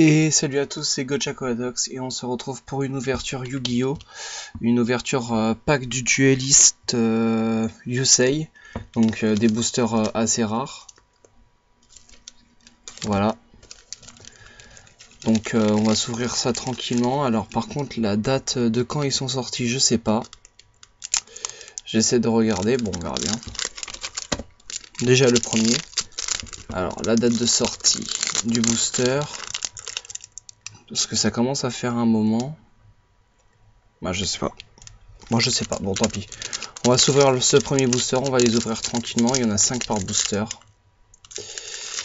Et salut à tous, c'est GochaCoadox et on se retrouve pour une ouverture Yu-Gi-Oh! Une ouverture pack du dueliste Yusei, donc des boosters assez rares. Voilà. Donc on va s'ouvrir ça tranquillement. Alors par contre la date de quand ils sont sortis, je sais pas. J'essaie de regarder, bon on verra bien. Déjà le premier. Alors la date de sortie du booster. Parce que ça commence à faire un moment. Bah je sais pas. Moi je sais pas, bon tant pis. On va s'ouvrir ce premier booster, on va les ouvrir tranquillement, il y en a 5 par booster.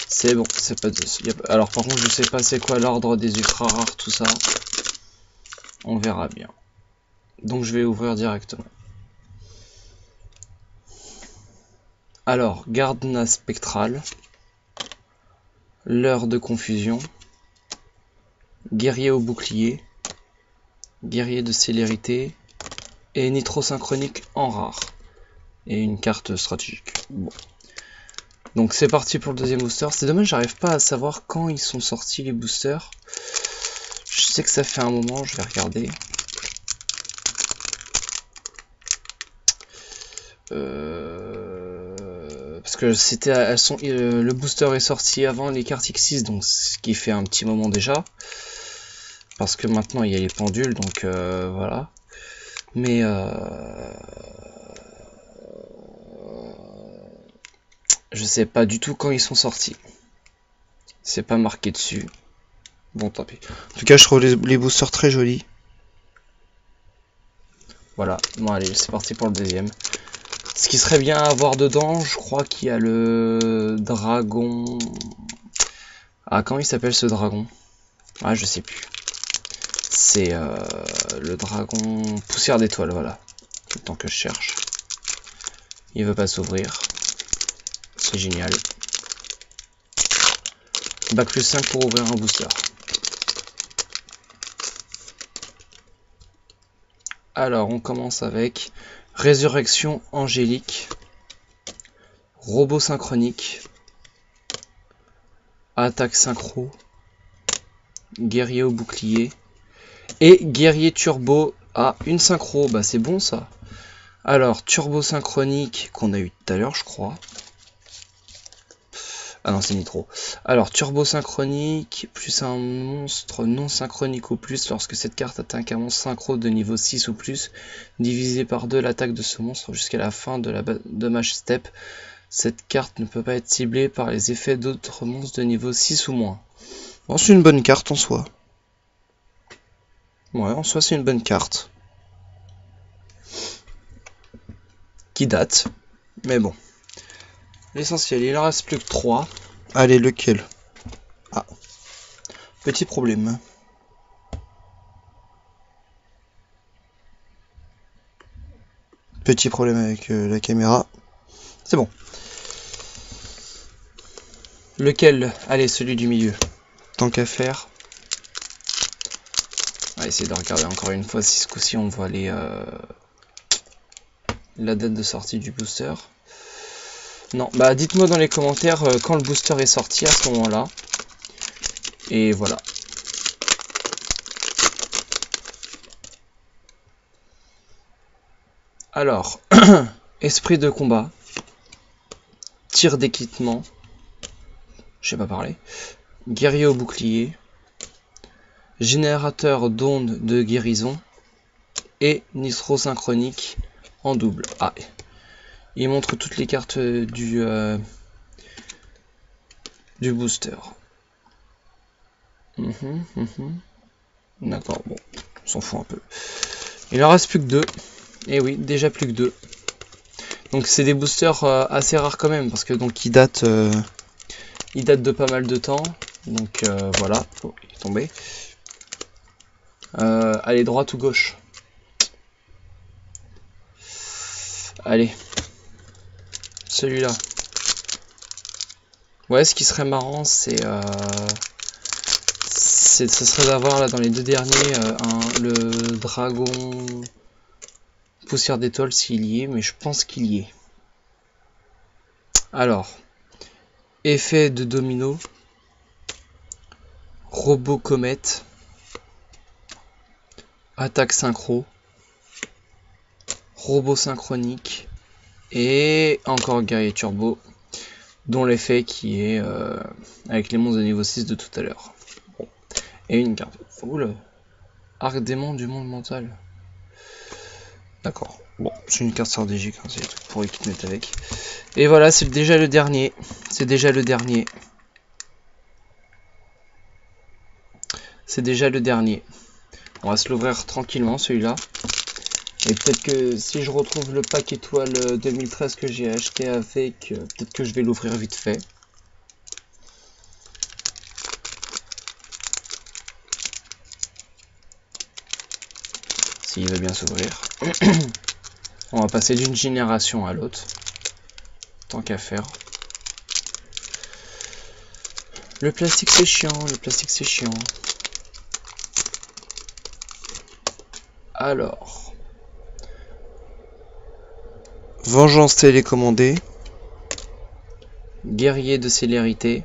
C'est bon, c'est pas de... Alors par contre je sais pas c'est quoi l'ordre des ultra rares, tout ça. On verra bien. Donc je vais ouvrir directement. Alors, Gardna Spectral. L'heure de confusion. Guerrier au bouclier. Guerrier de célérité. Et Nitro synchronique en rare. Et une carte stratégique. Bon. Donc c'est parti pour le deuxième booster. C'est dommage, j'arrive pas à savoir quand ils sont sortis les boosters. Je sais que ça fait un moment, je vais regarder. Parce que c'était, le booster est sorti avant les cartes X6, donc ce qui fait un petit moment déjà. Parce que maintenant il y a les pendules, donc voilà. Mais je sais pas du tout quand ils sont sortis. C'est pas marqué dessus. Bon, tant pis. En tout cas, je trouve les boosters très jolis. Voilà. Bon, allez, c'est parti pour le deuxième. Ce qui serait bien à voir dedans, je crois qu'il y a le dragon. Ah, comment il s'appelle ce dragon? Ah, je sais plus. C'est le dragon poussière d'étoile, voilà. Tout le temps que je cherche. Il veut pas s'ouvrir. C'est génial. Bac plus 5 pour ouvrir un booster. Alors, on commence avec Résurrection Angélique, Robot Synchronique, Attaque Synchro, Guerrier au bouclier et Guerrier Turbo à une synchro. Bah c'est bon ça. Alors, Turbo Synchronique qu'on a eu tout à l'heure, je crois. Ah non, c'est Nitro. Alors, Turbo Synchronique, plus un monstre non synchronique ou plus, lorsque cette carte atteint un monstre synchro de niveau 6 ou plus, divisé par 2 l'attaque de ce monstre jusqu'à la fin de la dommage step. Cette carte ne peut pas être ciblée par les effets d'autres monstres de niveau 6 ou moins. Bon, c'est une bonne carte en soi. Ouais, en soi, c'est une bonne carte. Qui date. Mais bon. L'essentiel, il en reste plus que 3. Allez, lequel? Ah. Petit problème. Petit problème avec la caméra. C'est bon. Lequel? Allez, celui du milieu. Tant qu'à faire. On va essayer de regarder encore une fois si ce coup-ci on voit la date de sortie du booster. Non, bah dites-moi dans les commentaires quand le booster est sorti à ce moment-là. Et voilà. Alors, esprit de combat, tir d'équipement, je sais pas parler, guerrier au bouclier, générateur d'ondes de guérison et nitro synchronique en double. Ah, il montre toutes les cartes du booster. D'accord, bon, on s'en fout un peu. Il en reste plus que 2. Et oui, déjà plus que 2. Donc c'est des boosters assez rares quand même, parce que donc ils datent de pas mal de temps. Donc voilà, oh, il est tombé. Allez, droite ou gauche? Allez, celui-là. Ouais, ce qui serait marrant, ce serait d'avoir là dans les deux derniers le dragon poussière d'étoile s'il y est, mais je pense qu'il y est. Alors, effet de domino, Robot comète, attaque synchro, robot synchronique et encore guerrier turbo, dont l'effet qui est avec les monstres de niveau 6 de tout à l'heure. Bon. Et une carte. Oula, arc démon du monde mental. D'accord. Bon, c'est une carte stratégique, hein, c'est des trucs pourris qui te mettent avec. Et voilà, c'est déjà le dernier. C'est déjà le dernier. C'est déjà le dernier. On va se l'ouvrir tranquillement celui-là. Et peut-être que si je retrouve le pack étoile 2013 que j'ai acheté avec, peut-être que je vais l'ouvrir vite fait. S'il va bien s'ouvrir. On va passer d'une génération à l'autre. Tant qu'à faire. Le plastique c'est chiant, le plastique c'est chiant. Alors. Vengeance télécommandée. Guerrier de célérité.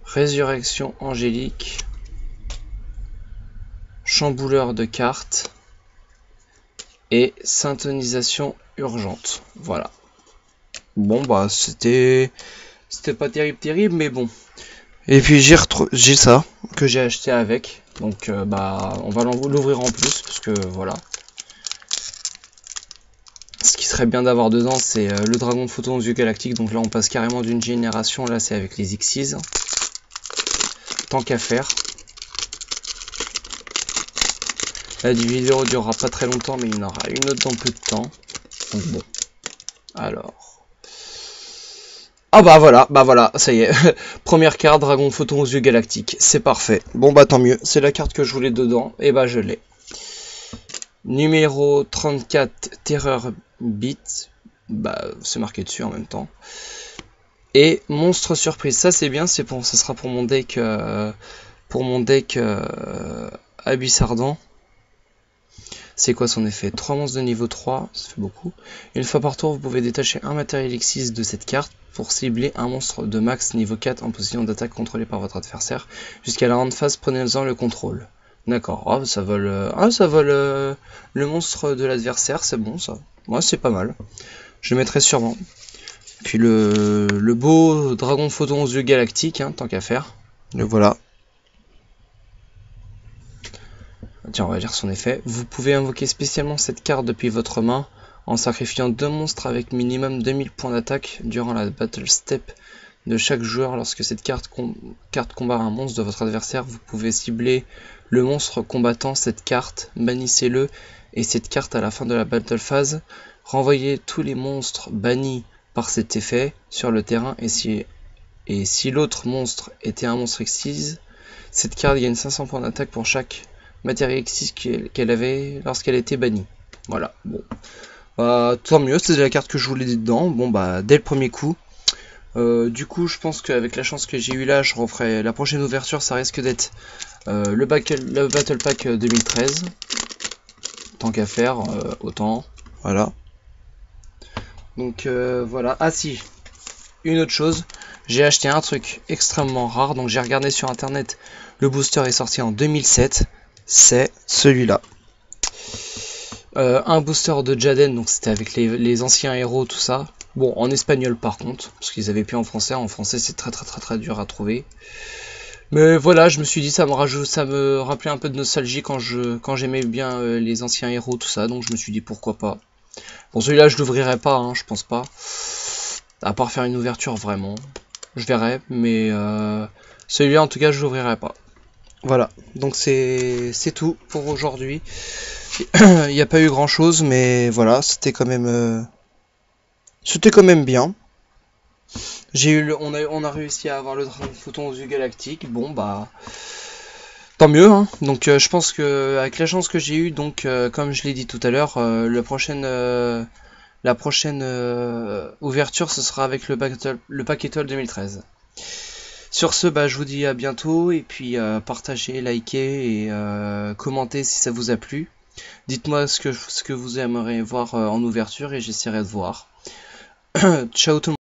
Résurrection angélique. Chambouleur de cartes. Et syntonisation urgente. Voilà. Bon bah c'était pas terrible mais bon. Et puis j'ai ça que j'ai acheté avec. Donc bah on va l'ouvrir en plus parce que voilà. Ce qui serait bien d'avoir dedans c'est le dragon de photon aux yeux galactiques. Donc là on passe carrément d'une génération. Là c'est avec les Xyz. Tant qu'à faire. La vidéo durera pas très longtemps mais il y en aura une autre dans peu de temps. Donc bon. Alors. Ah bah voilà, ça y est. Première carte, dragon photon aux yeux galactiques. C'est parfait. Bon bah tant mieux. C'est la carte que je voulais dedans. Et bah je l'ai. Numéro 34, Terreur Beat. Bah c'est marqué dessus en même temps. Et monstre surprise. Ça c'est bien, ça sera pour mon deck Abyss Ardent. C'est quoi son effet? 3 monstres de niveau 3, ça fait beaucoup. Une fois par tour, vous pouvez détacher un matériel X6 de cette carte pour cibler un monstre de max niveau 4 en position d'attaque contrôlée par votre adversaire. Jusqu'à la round phase, prenez-en le contrôle. D'accord, oh, ça vole le monstre de l'adversaire, c'est bon ça. Moi, c'est pas mal. Je mettrai sûrement. Puis le beau dragon photon aux yeux galactiques, hein, tant qu'à faire. Le voilà. Tiens, on va lire son effet. Vous pouvez invoquer spécialement cette carte depuis votre main en sacrifiant 2 monstres avec minimum 2000 points d'attaque durant la battle step de chaque joueur. Lorsque cette carte combat un monstre de votre adversaire, vous pouvez cibler le monstre combattant cette carte, bannissez-le et cette carte à la fin de la battle phase. Renvoyez tous les monstres bannis par cet effet sur le terrain et si l'autre monstre était un monstre X6, cette carte gagne 500 points d'attaque pour chaque matériel X6 qu'elle avait lorsqu'elle était bannie. Voilà, bon. Tant mieux, c'était la carte que je voulais dedans. Bon bah dès le premier coup. Du coup je pense qu'avec la chance que j'ai eu là, je referai la prochaine ouverture, ça risque d'être le Battle Pack 2013. Tant qu'à faire, autant. Voilà. Donc voilà. Ah si, une autre chose, j'ai acheté un truc extrêmement rare, donc j'ai regardé sur internet, le booster est sorti en 2007. C'est celui-là. Un booster de Jaden, donc c'était avec les anciens héros, tout ça. Bon, en espagnol par contre, parce qu'ils avaient plus en français. En français, c'est très dur à trouver. Mais voilà, je me suis dit, ça me rappelait un peu de nostalgie quand j'aimais bien les anciens héros, tout ça. Donc je me suis dit, pourquoi pas. Bon, celui-là, je l'ouvrirai pas, hein, je pense pas. À part faire une ouverture, vraiment. Je verrai, mais celui-là, en tout cas, je l'ouvrirai pas. Voilà, donc c'est tout pour aujourd'hui. Il n'y a pas eu grand chose, mais voilà, c'était quand même bien. On a réussi à avoir le dragon photon aux yeux galactiques. Bon bah tant mieux, hein. Donc je pense que avec la chance que j'ai eue, donc comme je l'ai dit tout à l'heure, la prochaine ouverture ce sera avec le pack étoile 2013. Sur ce, bah, je vous dis à bientôt, et puis partagez, likez et commentez si ça vous a plu. Dites-moi ce que vous aimeriez voir en ouverture et j'essaierai de voir. Ciao tout le monde.